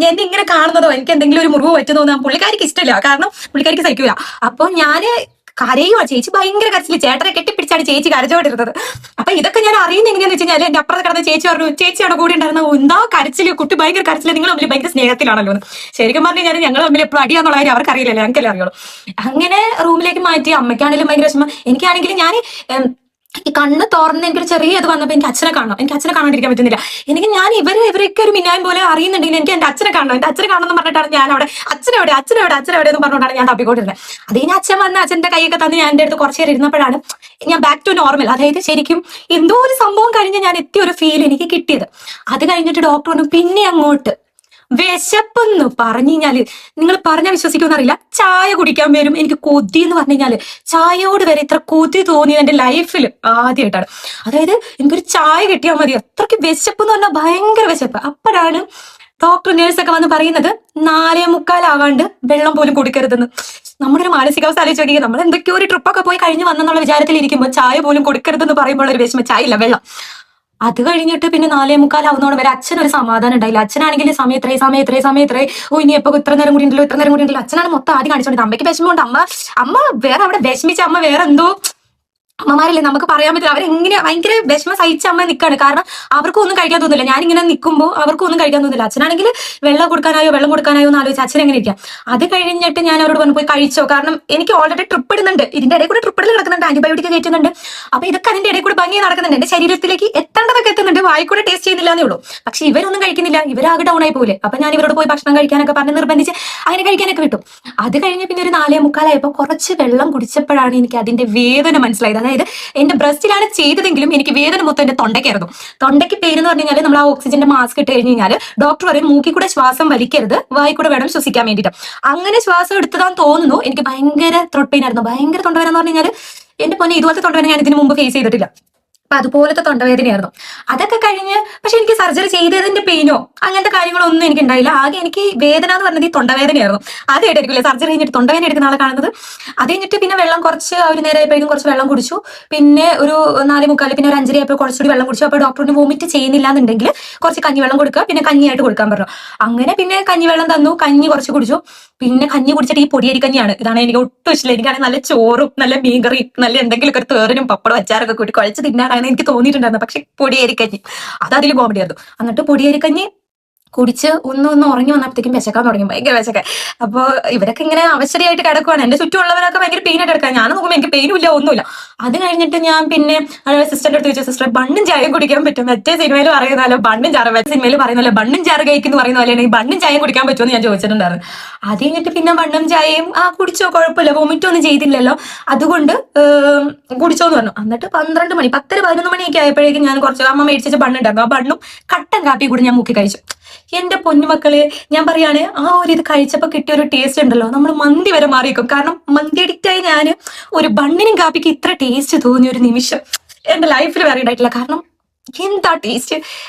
എന്നെ ഇങ്ങനെ കാണുന്നതോ എനിക്ക് എന്തെങ്കിലും ഒരു മുറിവ് പറ്റുന്നോ പുള്ളിക്കാരിക്ക് ഇഷ്ടമില്ല, കാരണം പുള്ളിക്കാരിക്ക് സഹിക്കൂല. അപ്പൊ ഞാന് കരയുവാ, ചേച്ചി ഭയങ്കര കരച്ചില്, ചേട്ടനെ കെട്ടിപ്പിടിച്ചാണ് ചേച്ചി കരച്ചോണ്ടിരുന്നത്. അപ്പൊ ഇതൊക്കെ ഞാൻ അറിയുന്ന എങ്ങനെയാന്ന് വെച്ച് കഴിഞ്ഞാൽ എന്റെ അപ്പുറത്ത് കിടന്ന ചേച്ചി പറഞ്ഞു, ചേച്ചിയുടെ കൂടെ ഉണ്ടായിരുന്ന എന്താ കരച്ചില്, കുട്ടി ഭയങ്കര കരച്ചില്, നിങ്ങൾ തമ്മിൽ ഭയങ്കര സ്നേഹത്തിലാണല്ലോ എന്ന്. ശരിക്കും പറഞ്ഞു കഴിഞ്ഞാൽ ഞങ്ങൾ തമ്മിൽ എപ്പോഴും അടിയാന്നുള്ള കാര്യം അവർക്ക് അറിയില്ലല്ലോ, ഞങ്ങൾക്കല്ലേ അറിയുള്ളൂ. അങ്ങനെ റൂമിലേക്ക് മാറ്റി. അമ്മയ്ക്കാണെങ്കിലും ഭയങ്കര വിഷമം, എനിക്കാണെങ്കിലും ഞാൻ ഈ കണ്ണ് തുറന്ന് എനിക്കൊരു ചെറിയ ഇത് വന്നപ്പോൾ എനിക്ക് അച്ഛനെ കാണണം, എനിക്ക് അച്ഛനെ കാണാണ്ടിരിക്കാൻ പറ്റുന്നില്ല. എനിക്ക് ഞാൻ ഇവരൊക്കെ ഒരു മിന്നായം പോലെ അറിയുന്നുണ്ടെങ്കിൽ എനിക്ക് എന്റെ അച്ഛനെ കാണണം, എന്റെ അച്ഛനെ കാണണം എന്ന് പറഞ്ഞിട്ടാണ് ഞാൻ അവിടെ അച്ഛനെവിടെ എന്ന് പറഞ്ഞുകൊണ്ടാണ് ഞാൻ തപ്പിക്കൊണ്ടിരുന്നത്. അത് കഴിഞ്ഞ് അച്ഛൻ വന്ന് അച്ഛന്റെ കൈയൊക്കെ തന്ന് ഞാൻ എന്റെ അടുത്ത് കുറച്ച് നേരം ഇരുന്നപ്പോഴാണ് ഞാൻ ബാക്ക് ടു നോർമൽ, അതായത് ശരിക്കും എന്തോ ഒരു സംഭവം കഴിഞ്ഞ് ഞാൻ എത്തിയ ഒരു ഫീൽ എനിക്ക് കിട്ടിയത്. അത് കഴിഞ്ഞിട്ട് ഡോക്ടർ പറഞ്ഞു പിന്നെ അങ്ങോട്ട് വിശപ്പെന്ന് പറഞ്ഞു കഴിഞ്ഞാല് നിങ്ങൾ പറഞ്ഞാൽ വിശ്വസിക്കുമെന്നറിയില്ല, ചായ കുടിക്കാൻ വരും. എനിക്ക് കൊതി എന്ന് പറഞ്ഞു കഴിഞ്ഞാല് ചായയോട് വരെ ഇത്ര കൊതി തോന്നിയത് എന്റെ ലൈഫിൽ ആദ്യമായിട്ടാണ്. അതായത് എനിക്കൊരു ചായ കിട്ടിയാൽ മതി, അത്രയ്ക്ക് വിശപ്പ് എന്ന് പറഞ്ഞാൽ ഭയങ്കര വിശപ്പ്. അപ്പോഴാണ് ഡോക്ടർ നേഴ്സൊക്കെ വന്ന് പറയുന്നത് 4:45 വെള്ളം പോലും കൊടുക്കരുതെന്ന്. നമ്മുടെ ഒരു മാനസികാവസ്ഥ ആലോചിച്ച് നോക്കിയാൽ നമ്മൾ എന്തൊക്കെയോ ഒരു ട്രിപ്പൊക്കെ പോയി കഴിഞ്ഞ് വന്നെന്നുള്ള വിചാരത്തിൽ ഇരിക്കുമ്പോൾ ചായ പോലും കൊടുക്കരുതെന്ന് പറയുമ്പോൾ ഒരു വിഷമം, ചായ ഇല്ല വെള്ളം. അത് കഴിഞ്ഞിട്ട് പിന്നെ 4:45 വരെ അച്ഛനൊരു സമാധാനം ഉണ്ടായില്ല. അച്ഛനാണെങ്കിൽ സമയത്രേ ഓ ഇനി എപ്പോ ഇത്ര നേരം കൂടി ഉണ്ടല്ലോ. അച്ഛനാണ് മൊത്തം ആദ്യം കാണിച്ചോണ്ട്. അമ്മയ്ക്ക് വിഷമമുണ്ട്, അമ്മ വേറെ അവിടെ വിഷമിച്ച അമ്മ വേറെ എന്തോ അമ്മമാരല്ലേ, നമുക്ക് പറയാൻ പറ്റില്ല. അവരെങ്ങനെ ഭയങ്കര വിഷമം സഹിച്ച അമ്മ നിൽക്കാണ്, കാരണം അവർക്കും ഒന്നും കഴിക്കാൻ തോന്നില്ല. ഞാനിങ്ങനെ നിൽക്കുമ്പോൾ അവർക്കും ഒന്നും കഴിക്കാൻ തോന്നില്ല. അച്ഛനാണെങ്കിൽ വെള്ളം കൊടുക്കാനായോ എന്ന് ആലോചിച്ച് അച്ഛൻ എങ്ങനെ ഇരിക്കാം. അത് കഴിഞ്ഞിട്ട് ഞാൻ അവരോട് പറഞ്ഞു പോയി കഴിച്ചോ, കാരണം എനിക്ക് ഓൾറെഡി ട്രിപ്പ് ഇടുന്നുണ്ട്, ഇതിന്റെ ഇടയിൽ കൂടെ ട്രിപ്പിൽ നടക്കുന്നുണ്ട്, ആന്റിബയോട്ടിക് കയറ്റുന്നുണ്ട്. അപ്പൊ ഇതൊക്കെ അതിന്റെ ഇടയിൽ കൂടെ ഭംഗി നടക്കുന്നുണ്ട്, എന്റെ ശരീരത്തിലേക്ക് എത്തേണ്ടതൊക്കെ എത്തുന്നുണ്ട്, വായിക്കൂടെ ടേസ്റ്റ് ചെയ്യുന്നില്ലാന്നേ ഉള്ളൂ. പക്ഷെ ഇവരൊന്നും കഴിക്കുന്നില്ല, ഇവരാകെ ഡൗൺ ആയി പോലെ. അപ്പൊ ഞാൻ ഇവരോട് പോയി ഭക്ഷണം കഴിക്കാനൊക്കെ പറഞ്ഞ് നിർബന്ധിച്ച് അങ്ങനെ കഴിക്കാനൊക്കെ വിട്ടു. അത് കഴിഞ്ഞ് പിന്നെ ഒരു 4:45 കുറച്ച് വെള്ളം കുടിച്ചപ്പോഴാണ് എനിക്ക് അതിന്റെ വേദന മനസ്സിലായത്. അതായത് എന്റെ ബ്രസ്റ്റിലാണ് ചെയ്തതെങ്കിലും എനിക്ക് വേദന മൊത്തം എന്റെ തൊണ്ടയ്ക്കായിരുന്നു. തൊണ്ടയ്ക്ക് പെയിൻ എന്ന് പറഞ്ഞു കഴിഞ്ഞാൽ നമ്മൾ ആ ഓക്സിജന്റെ മാസ്ക് ഇട്ട് കഴിഞ്ഞ് കഴിഞ്ഞാൽ ഡോക്ടർ പറയും മൂക്കി കൂടെ ശ്വാസം വലിക്കരുത്, വായിക്കൂടെ വേണം ശ്വസിക്കാൻ വേണ്ടിയിട്ട്. അങ്ങനെ ശ്വാസം എടുത്തതാന്ന് തോന്നുന്നു. എനിക്ക് ഭയങ്കര ത്രോട്ട് പെയിൻ ആയിരുന്നു, ഭയങ്കര തൊണ്ടവേദന എന്ന് പറഞ്ഞു കഴിഞ്ഞാൽ എന്റെ പൊന്നെ ഇതുപോലത്തെ തൊണ്ടവേദന ഞാൻ ഇതിനു മുമ്പ് ഫേസ് ചെയ്തിട്ടില്ല. അപ്പൊ അതുപോലത്തെ തൊണ്ടവേദനയായിരുന്നു. അതൊക്കെ കഴിഞ്ഞ് പക്ഷെ എനിക്ക് സർജറി ചെയ്തതിന്റെ പെയിനോ അങ്ങനത്തെ കാര്യങ്ങളൊന്നും എനിക്ക് ഉണ്ടായില്ല. ആകെ എനിക്ക് വേദന എന്ന് പറഞ്ഞത് ഈ തൊണ്ടവേദനയായിരുന്നു. ആദ്യമായിട്ടായിരിക്കില്ലേ സർജറി കഴിഞ്ഞിട്ട് തൊണ്ടവേദന എടുക്കുന്ന ആളെ കാണുന്നത്. അത് കഴിഞ്ഞിട്ട് പിന്നെ വെള്ളം കുറച്ച് ഒരു നേരമായപ്പോഴേക്കും കുറച്ച് വെള്ളം കുടിച്ചു. പിന്നെ ഒരു 4:45 പിന്നെ ഒരു 5:30 ആയപ്പോൾ കുറച്ചുകൂടി വെള്ളം കുടിച്ചു. അപ്പോൾ ഡോക്ടറിന് വോമിറ്റ് ചെയ്യുന്നില്ല എന്നുണ്ടെങ്കിൽ കുറച്ച് കഞ്ഞിവെള്ളം കൊടുക്കുക, പിന്നെ കഞ്ഞിയായിട്ട് കൊടുക്കാൻ പറഞ്ഞു. അങ്ങനെ പിന്നെ കഞ്ഞിവെള്ളം തന്നു, കഞ്ഞി കുറച്ച് കുടിച്ചു. പിന്നെ കഞ്ഞി കുടിച്ചിട്ട് ഈ പൊടിയരി കഞ്ഞിയാണ്, ഇതാണ് എനിക്ക് ഒട്ടും ഇഷ്ടമില്ല. എനിക്കാണെങ്കിൽ നല്ല ചോറും നല്ല മീൻകറി നല്ല എന്തെങ്കിലുമൊക്കെ ഒരു തോരനും പപ്പടം അച്ചാറൊക്കെ കൂട്ടി കുഴച്ച് തിന്നാനാണ് എനിക്ക് തോന്നിയിട്ടുണ്ടായിരുന്നു. പക്ഷെ പൊടിയരിക്കഞ്ഞി അത് അതിൽ കോമഡി ആയിരുന്നു. എന്നിട്ട് പൊടിയരിക്കഞ്ഞി കുടിച്ച് ഒന്ന് ഉറങ്ങി വന്നപ്പോഴത്തേക്കും വിശക്കാൻ തുടങ്ങി, ഭയങ്കര വിശക്കാൻ. അപ്പൊ ഇവരൊക്കെ ഇങ്ങനെ അവശതയായിട്ട് കിടക്കുവാണ്. എന്റെ ചുറ്റുമുള്ളവരൊക്കെ ഭയങ്കര പെയിനായിട്ട് കിടക്കുക. ഞാൻ നോക്കുമ്പോൾ എനിക്ക് പെയിനും ഇല്ല, ഒന്നുമില്ല. അത് കഴിഞ്ഞിട്ട് ഞാൻ പിന്നെ സിസ്റ്ററിന്റെ അടുത്ത് ചോദിച്ചു, സിസ്റ്റർ ബണ്ണും ചായയും കുടിക്കാൻ പറ്റും? മറ്റേ സിനിമയിൽ പറയുന്നല്ലോ ബണ്ണും ചാറ്, മറ്റേ സിനിമയിൽ പറയുന്നല്ലോ ബണ്ണും ചാറ് കഴിക്കുന്നു പറയുന്ന പോലെയാണ് ഈ ബണ്ണും ചായയും കുടിക്കാൻ പറ്റുമെന്ന് ഞാൻ ചോദിച്ചിട്ടുണ്ടായിരുന്നു. അത് കഴിഞ്ഞിട്ട് പിന്നെ ബണ്ണും ചായയും കുടിച്ചോ, കുഴപ്പമില്ല, വോമിറ്റ് ഒന്നും ചെയ്തില്ലല്ലോ, അതുകൊണ്ട് കുടിച്ചോന്ന് പറഞ്ഞു. എന്നിട്ട് 12 മണി 10 11 മണിയൊക്കെ ആയപ്പോഴേക്കും ഞാൻ കുറച്ച് അമ്മ മേടിച്ച ബണ്ണുണ്ടായിരുന്നു, ആ ബണ്ണും കട്ടൻ കാപ്പി കൂടി ഞാൻ മുക്കി കഴിച്ചു. എന്റെ പൊന്നുമക്കള് ഞാൻ പറയാണ്, ആ ഒരു ഇത് കഴിച്ചപ്പോ കിട്ടിയ ഒരു ടേസ്റ്റ് ഉണ്ടല്ലോ, നമ്മൾ മന്തി വരെ മാറിയേക്കും. കാരണം മന്തി അഡിക്റ്റായി ഞാൻ ഒരു ബണ്ണിനും കാപ്പിക്ക് ഇത്ര ടേസ്റ്റ് തോന്നിയ ഒരു നിമിഷം എന്റെ ലൈഫിൽ വേറെ ഉണ്ടായിട്ടില്ല. കാരണം എന്താ ടേസ്റ്റ്.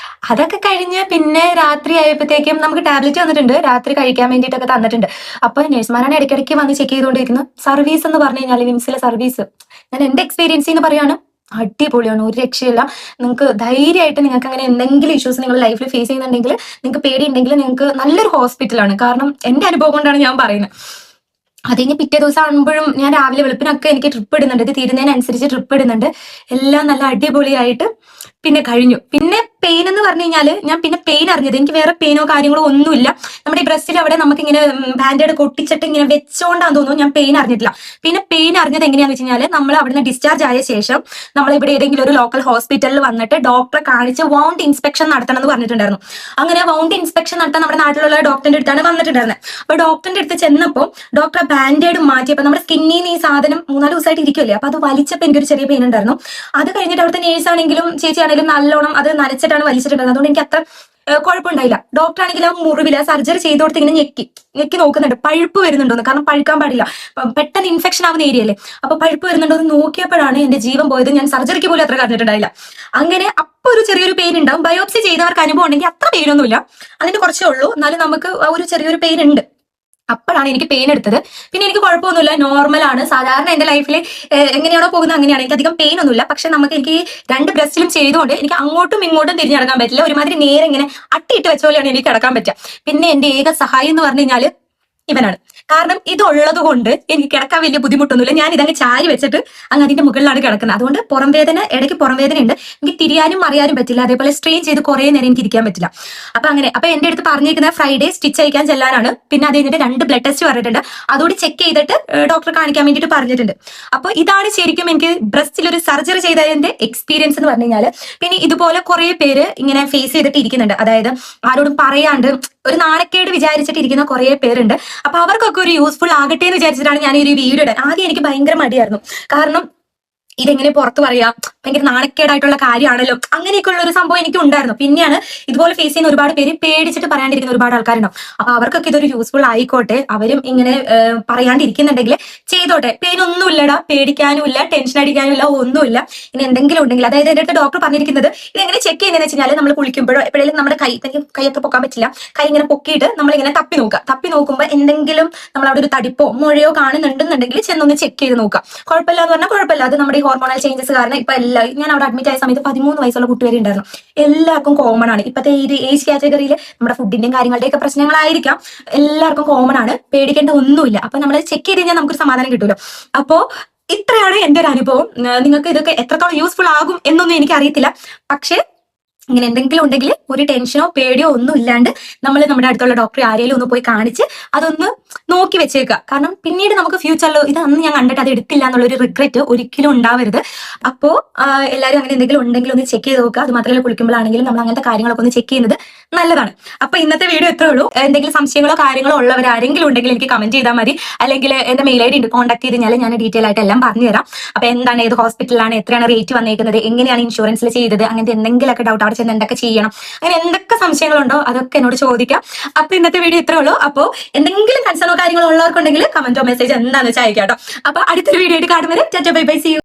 അതൊക്കെ കഴിഞ്ഞ് പിന്നെ രാത്രി ആയപ്പോഴത്തേക്കും നമുക്ക് ടാബ്ലറ്റ് വന്നിട്ടുണ്ട്, രാത്രി കഴിക്കാൻ വേണ്ടിയിട്ടൊക്കെ തന്നിട്ടുണ്ട്. അപ്പൊ നഴ്സുമാരാണ് ഇടയ്ക്കിടയ്ക്ക് വന്ന് ചെക്ക് ചെയ്തുകൊണ്ടിരിക്കുന്നത്. സർവീസ് എന്ന് പറഞ്ഞു കഴിഞ്ഞാൽ വിംസിലെ സർവീസ് ഞാൻ എന്റെ എക്സ്പീരിയൻസിൽ നിന്ന് പറയാണ്, അടിപൊളിയാണ്, ഒരു രക്ഷയില്ല. നിങ്ങൾക്ക് ധൈര്യമായിട്ട് നിങ്ങൾക്ക് അങ്ങനെ എന്തെങ്കിലും ഇഷ്യൂസ് നിങ്ങൾ ലൈഫിൽ ഫേസ് ചെയ്യുന്നുണ്ടെങ്കിൽ, നിങ്ങൾക്ക് പേടിയുണ്ടെങ്കിൽ നിങ്ങൾക്ക് നല്ലൊരു ഹോസ്പിറ്റലാണ്. കാരണം എന്റെ അനുഭവം കൊണ്ടാണ് ഞാൻ പറയുന്നത്. അത് കഴിഞ്ഞ് പിറ്റേ ദിവസം ആകുമ്പോഴും ഞാൻ രാവിലെ വെളുപ്പിനൊക്കെ എനിക്ക് ട്രിപ്പ് ഇടുന്നുണ്ട്, ഇത് തീരുന്നതിനനുസരിച്ച് ട്രിപ്പ് ഇടുന്നുണ്ട്. എല്ലാം നല്ല അടിപൊളിയായിട്ട് പിന്നെ കഴിഞ്ഞു. പിന്നെ പെയിൻ എന്ന് പറഞ്ഞു കഴിഞ്ഞാൽ ഞാൻ പിന്നെ പെയിൻ അറിഞ്ഞത്, എനിക്ക് വേറെ പെയിനോ കാര്യങ്ങളോ ഒന്നുമില്ല. നമ്മുടെ ഈ ബ്രസ്റ്റിൽ അവിടെ നമുക്ക് ഇങ്ങനെ ബാൻഡേഡ് കൊട്ടിച്ചിട്ട് ഇങ്ങനെ വെച്ചോണ്ടാന്ന് തോന്നുന്നു ഞാൻ പെയിൻ അറിഞ്ഞിട്ടില്ല. പിന്നെ പെയിൻ അറിഞ്ഞത് എങ്ങനെയാന്ന് വെച്ച് കഴിഞ്ഞാൽ നമ്മൾ അവിടുന്ന് ഡിസ്ചാർജ് ആയ ശേഷം നമ്മൾ ഇവിടെ ഏതെങ്കിലും ഒരു ലോക്കൽ ഹോസ്പിറ്റലിൽ വന്നിട്ട് ഡോക്ടറെ കാണിച്ച് വൗണ്ട് ഇൻസ്പെക്ഷൻ നടത്തണം എന്ന് പറഞ്ഞിട്ടുണ്ടായിരുന്നു. അങ്ങനെ വൗണ്ട് ഇൻസ്പെക്ഷൻ നടത്താൻ നമ്മുടെ നാട്ടിലുള്ള ഡോക്ടറിന്റെ അടുത്താണ് വന്നിട്ടുണ്ടായിരുന്നത്. അപ്പൊ ഡോക്ടറിന്റെ അടുത്ത് ചെന്നപ്പോൾ ഡോക്ടർ ബാൻഡേഡ് മാറ്റിയപ്പോൾ നമ്മുടെ സ്കിന്നിൽ നിന്ന് ഈ സാധനം 3-4 ദിവസമായിട്ട് ഇരിക്കുമല്ലേ, അപ്പൊ അത് വലിച്ചപ്പോൾ എനിക്കൊരു ചെറിയ പെയിൻ ഉണ്ടായിരുന്നു. അത് കഴിഞ്ഞിട്ട് അവിടുത്തെ നേഴ്സാണെങ്കിലും ചേച്ചിയാണെങ്കിലും നല്ലോണം അത് നനച്ചിട്ടാണ് വലിച്ചിട്ടുണ്ടായിരുന്നത്. അതുകൊണ്ട് എനിക്ക് അത്ര കുഴപ്പമുണ്ടായില്ല. ഡോക്ടർ ആണെങ്കിൽ ആ മുറിവില് സർജറി ചെയ്ത് കൊടുത്ത് ഇങ്ങനെ ഞെക്കി നോക്കുന്നുണ്ട്, പഴുപ്പ് വരുന്നുണ്ടോന്ന്. കാരണം പഴുക്കാൻ പാടില്ല, പെട്ടെന്ന് ഇൻഫെക്ഷൻ ആവുന്ന ഏരിയ അല്ലേ. അപ്പൊ പഴുപ്പ് വരുന്നുണ്ടോ എന്ന് നോക്കിയപ്പോഴാണ് എന്റെ ജീവൻ പോയത്. ഞാൻ സർജറിക്ക് പോലും അത്ര കണ്ടിട്ടുണ്ടായില്ല. അങ്ങനെ അപ്പൊ ഒരു ചെറിയൊരു പെയിൻ ഉണ്ടാവും. ബയോപ്സി ചെയ്തവർക്ക് അനുഭവം ഉണ്ടെങ്കിൽ അത്ര പെയിനൊന്നുമില്ല, അതിന്റെ കുറച്ചേ ഉള്ളൂ. എന്നാലും നമുക്ക് ആ ഒരു ചെറിയൊരു പെയിൻ ഉണ്ട്. അപ്പോഴാണ് എനിക്ക് പെയിൻ എടുത്തത്. പിന്നെ എനിക്ക് കുഴപ്പമൊന്നുമില്ല, നോർമലാണ്. സാധാരണ എന്റെ ലൈഫിൽ എങ്ങനെയാണോ പോകുന്നത് അങ്ങനെയാണ്. എനിക്ക് അധികം പെയിൻ ഒന്നുമില്ല. പക്ഷെ എനിക്ക് രണ്ട് ബ്രസ്റ്റിലും ചെയ്തുകൊണ്ട് എനിക്ക് അങ്ങോട്ടും ഇങ്ങോട്ടും തിരിഞ്ഞ് നടക്കാൻ പറ്റില്ല. ഒരുമാതിരി നേരെ ഇങ്ങനെ അട്ടിയിട്ട് വെച്ച പോലെയാണ് എനിക്ക് കിടക്കാൻ പറ്റുക. പിന്നെ എന്റെ ഏക സഹായം എന്ന് പറഞ്ഞു കഴിഞ്ഞാല് ഇവനാണ്. കാരണം ഇതുള്ളത് കൊണ്ട് എനിക്ക് കിടക്കാൻ വലിയ ബുദ്ധിമുട്ടൊന്നുമില്ല. ഞാൻ ഇതങ്ങ് ചാരി വെച്ചിട്ട് അങ്ങ് അതിന്റെ മുകളിലാണ് കിടക്കുന്നത്. അതുകൊണ്ട് പുറം വേദന, ഇടയ്ക്ക് പുറം വേദന ഉണ്ട്. എനിക്ക് തിരിയാനും അറിയാനും പറ്റില്ല. അതേപോലെ സ്ട്രെയിൻ ചെയ്ത് കുറെ നേരം എനിക്ക് ഇരിക്കാൻ പറ്റില്ല. അപ്പൊ എന്റെ അടുത്ത് പറഞ്ഞിരിക്കുന്ന ഫ്രൈഡേ സ്റ്റിച്ച് അയക്കാൻ ചെല്ലാനാണ്. പിന്നെ അത് കഴിഞ്ഞിട്ട് 2 ബ്ലഡ് ടെസ്റ്റ് പറഞ്ഞിട്ടുണ്ട്. അതോടെ ചെക്ക് ചെയ്തിട്ട് ഡോക്ടറെ കാണിക്കാൻ വേണ്ടിയിട്ട് പറഞ്ഞിട്ടുണ്ട്. അപ്പൊ ഇതാണ് ശരിക്കും എനിക്ക് ബ്രസ്റ്റിൽ ഒരു സർജറി ചെയ്തതിന്റെ എക്സ്പീരിയൻസ് എന്ന് പറഞ്ഞു കഴിഞ്ഞാല്. പിന്നെ ഇതുപോലെ കുറെ പേര് ഇങ്ങനെ ഫേസ് ചെയ്തിട്ട് ഇരിക്കുന്നുണ്ട്. അതായത് ആരോടും പറയാണ്ട് ഒരു നാണക്കേട് വിചാരിച്ചിട്ട് ഇരിക്കുന്ന കുറെ പേരുണ്ട്. അപ്പൊ അവർക്കൊക്കെ ഒരു യൂസ്ഫുൾ ആകട്ടെ എന്ന് വിചാരിച്ചിട്ടാണ് ഞാൻ ഈ ഒരു വീഡിയോ ഇടാൻ. ആദ്യം എനിക്ക് ഭയങ്കര മടിയായിരുന്നു. കാരണം ഇതെങ്ങനെ പുറത്ത് പറയാം, ഭയങ്കര നാണക്കേടായിട്ടുള്ള കാര്യമാണല്ലോ, അങ്ങനെയൊക്കെയുള്ള ഒരു സംഭവം എനിക്ക് ഉണ്ടായിരുന്നു. പിന്നെയാണ് ഇതുപോലെ ഫേസ് ചെയ്യുന്ന ഒരുപാട് പേര് പേടിച്ചിട്ട് പറയാണ്ടിരിക്കുന്ന ഒരുപാട് ആൾക്കാരുണ്ടാവും. അപ്പൊ അവർക്കൊക്കെ ഇതൊരു യൂസ്ഫുൾ ആയിക്കോട്ടെ, അവരും ഇങ്ങനെ പറയാണ്ടിരിക്കുന്നുണ്ടെങ്കിൽ ചെയ്തോട്ടെ. പെയിൻ ഒന്നുമില്ലടാ, പേടിക്കാനും ഇല്ല, ടെൻഷൻ അടിക്കാനും ഇല്ല, ഒന്നുമില്ല. ഇനി എന്തെങ്കിലും ഉണ്ടെങ്കിൽ, അതായത് എന്റെ അടുത്ത് ഡോക്ടർ പറഞ്ഞിരിക്കുന്നത് ഇതെങ്ങനെ ചെക്ക് ചെയ്യുന്നതെന്ന് വെച്ചാൽ, നമ്മൾ കുളിക്കുമ്പോഴോ എപ്പോഴെങ്കിലും നമ്മുടെ കൈയൊക്കെ പൊക്കാൻ പറ്റില്ല, കൈ ഇങ്ങനെ പൊക്കിയിട്ട് നമ്മളിങ്ങനെ തപ്പി നോക്കുക. തപ്പി നോക്കുമ്പോൾ എന്തെങ്കിലും നമ്മൾ അവിടെ ഒരു തടിപ്പോ മുഴയോ കാണുന്നുണ്ടെന്നുണ്ടെങ്കിൽ ചെന്നൊന്ന് ചെക്ക് ചെയ്ത് നോക്കുക. കുഴപ്പമില്ല എന്ന് പറഞ്ഞാൽ കുഴപ്പമില്ല. അത് നമ്മുടെ ഹോർമോണൽ ചേഞ്ചസ് കാരണം ഇപ്പൊ ഞാൻ അവിടെ അഡ്മിറ്റ് ആയ സമയത്ത് 13 വയസ്സുള്ള കുട്ടി വരെ ഉണ്ടായിരുന്നു. എല്ലാവർക്കും കോമൺ ആണ്. ഇപ്പത്തെ ഈ ഏജ് കാറ്റഗറിയിൽ നമ്മുടെ ഫുഡിന്റെയും കാര്യങ്ങളുടെയും ഒക്കെ പ്രശ്നങ്ങളായിരിക്കാം. എല്ലാവർക്കും കോമൺ ആണ്, പേടിക്കേണ്ട ഒന്നുമില്ല. അപ്പൊ നമ്മൾ ചെക്ക് ചെയ്ത് കഴിഞ്ഞാൽ നമുക്കൊരു സമാധാനം കിട്ടുമല്ലോ. അപ്പോ ഇത്രയാണ് എന്റെ ഒരു അനുഭവം. നിങ്ങൾക്ക് ഇതൊക്കെ എത്രത്തോളം യൂസ്ഫുൾ ആകും എന്നൊന്നും എനിക്ക് അറിയത്തില്ല. പക്ഷേ ഇങ്ങനെ എന്തെങ്കിലും ഉണ്ടെങ്കിൽ ഒരു ടെൻഷനോ പേടിയോ ഒന്നും ഇല്ലാണ്ട് നമ്മൾ നമ്മുടെ അടുത്തുള്ള ഡോക്ടറെ ആരെങ്കിലും ഒന്ന് പോയി കാണിച്ച് അതൊന്ന് നോക്കി വെച്ചേക്കുക. കാരണം പിന്നീട് നമുക്ക് ഫ്യൂച്ചറിൽ ഇത് അന്ന് ഞാൻ കണ്ടിട്ട് അത് എടുത്തില്ല എന്നുള്ളൊരു റിഗ്രറ്റ് ഒരിക്കലും ഉണ്ടാവരുത്. അപ്പോൾ എല്ലാവരും അങ്ങനെ എന്തെങ്കിലും ഉണ്ടെങ്കിൽ ഒന്ന് ചെക്ക് ചെയ്ത് നോക്കുക. അത് മാത്രമല്ല, കുളിക്കുമ്പോഴാണെങ്കിലും നമ്മൾ അങ്ങനത്തെ കാര്യങ്ങളൊക്കെ ഒന്ന് ചെക്ക് ചെയ്യുന്നത് നല്ലതാണ്. അപ്പൊ ഇന്നത്തെ വീഡിയോ എത്രേ ഉള്ളൂ. എന്തെങ്കിലും സംശയങ്ങളോ കാര്യങ്ങളോ ഉള്ളവർ ആരെങ്കിലും ഉണ്ടെങ്കിൽ എനിക്ക് കമന്റ് ചെയ്താൽ മതി. അല്ലെങ്കിൽ എന്റെ മെയിൽ ID ഉണ്ട്, കോൺടാക്ട് ചെയ്ത് കഴിഞ്ഞാൽ ഞാൻ ഡീറ്റെയിൽ ആയിട്ട് എല്ലാം പറഞ്ഞുതരാം. അപ്പൊ എന്താണ്, ഏത് ഹോസ്പിറ്റലാണ്, എത്രയാണ് റേറ്റ് വന്നേക്കുന്നത്, എങ്ങനെയാണ് ഇൻഷുറൻസിൽ ചെയ്തത്, അങ്ങനത്തെ എന്തെങ്കിലുമൊക്കെ ഡൗട്ട് അവിടെ ചെന്ന് എന്തൊക്കെ ചെയ്യണം, അങ്ങനെ എന്തൊക്കെ സംശയങ്ങളുണ്ടോ അതൊക്കെ എന്നോട് ചോദിക്കാം. അപ്പൊ ഇന്നത്തെ വീഡിയോ ഇത്രേ ഉള്ളൂ. അപ്പോ എന്തെങ്കിലും കൺസേണോ കാര്യങ്ങളോ ഉള്ളവർക്കുണ്ടെങ്കിൽ കമന്റോ മെസ്സേജ് എന്താണെന്ന് വെച്ചാൽ അയക്കാം കേട്ടോ. അപ്പൊ അടുത്തൊരു വീഡിയോ ആയിട്ട് കാണുന്നത് ബൈ ബൈ, സീ യു.